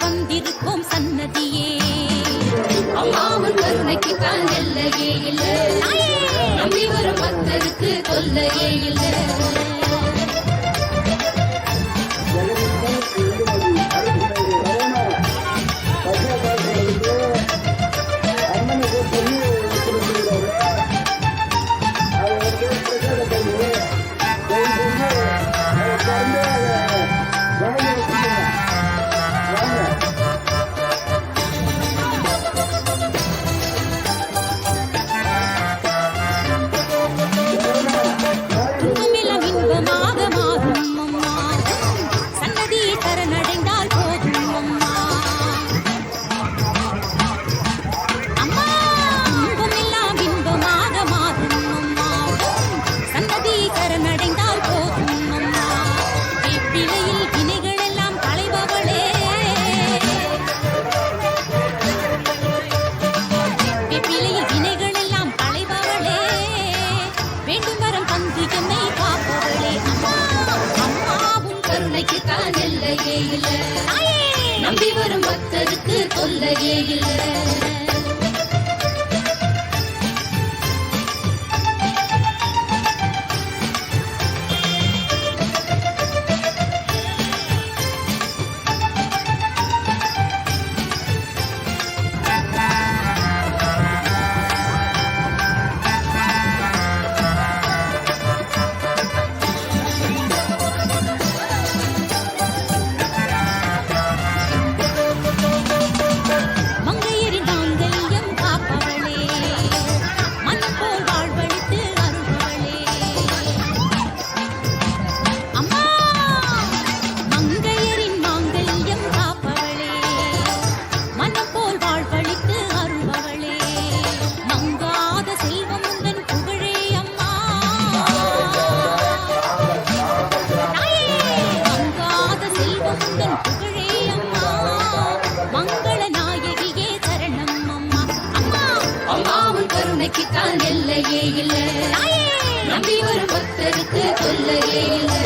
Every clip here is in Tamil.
வந்திருக்கோம் சன்னதியே. அம்மாவும் கருணைக்கு தான் எல்லையே இல்லை, நம்பி வரும் பக்தருக்கு தொல்லையே இல்லை. நம்பி வரும் பக்தருக்கு தொல்லையே இல்லை. கருணைக்குத்தான் எல்லையே இல்லை, நம்பி வரும் பக்தருக்கு தொல்லையே இல்லை.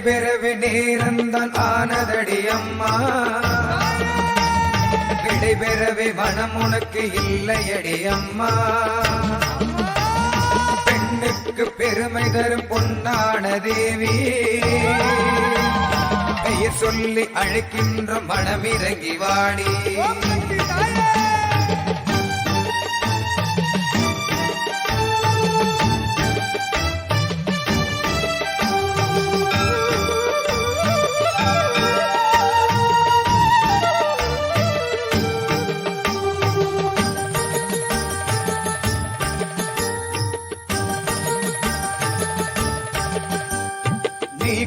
பெறவே நேரம்தான் ஆனதடி அம்மா, விடைபெறவே மனம் உனக்கு இல்லையடி அம்மா. பெண்ணுக்கு பெருமை தரும் பொன்னான தேவி, பெயர் சொல்லி அழைக்கின்ற மனமிறங்கி வாடி.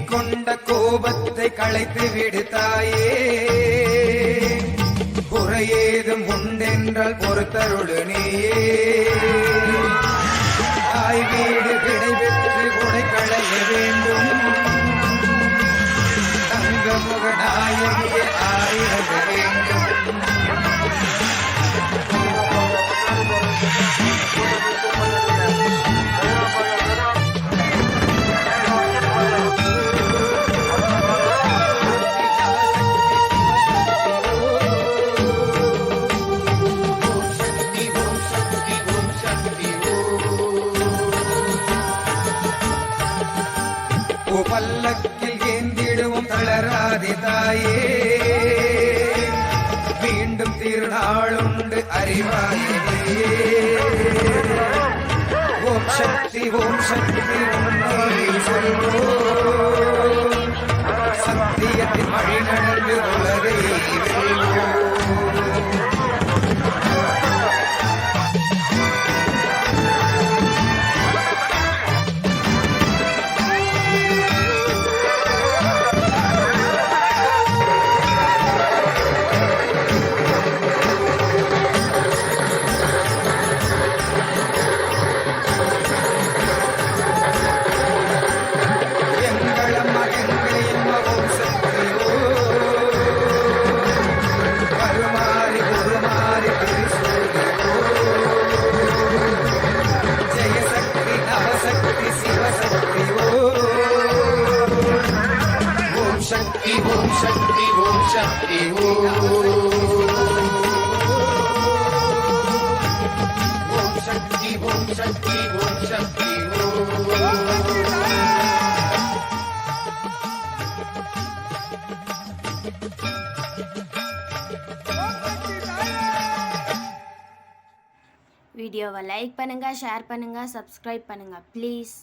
கொண்ட கோபத்தை களைத்து விடுத்தாயே, குறையேதும் உண்டென்றால் பொறுத்தருளு நீயே. தாய் வீடு விடைபெற்று உடை களைய வேண்டும், தங்கமுக நாயகியே ஆயிரக வேண்டும். பல்லக்கில் ஏந்திடுவோம் தளராதி தாயே, மீண்டும் திருநாளுண்டு அறிவாயே. ஓம் சக்தி ஓம் சக்தி சொல்வோம், சத்தியத்தின் வழி நடந்து உலகை வெல்வோம். சக்தி ஓம் சக்தி ஓம் சக்தி ஓம் சக்தி வீடியோவை லைக் பண்ணுங்கள், ஷேர் பண்ணுங்கள், சப்ஸ்கிரைப் பண்ணுங்கள் ப்ளீஸ்.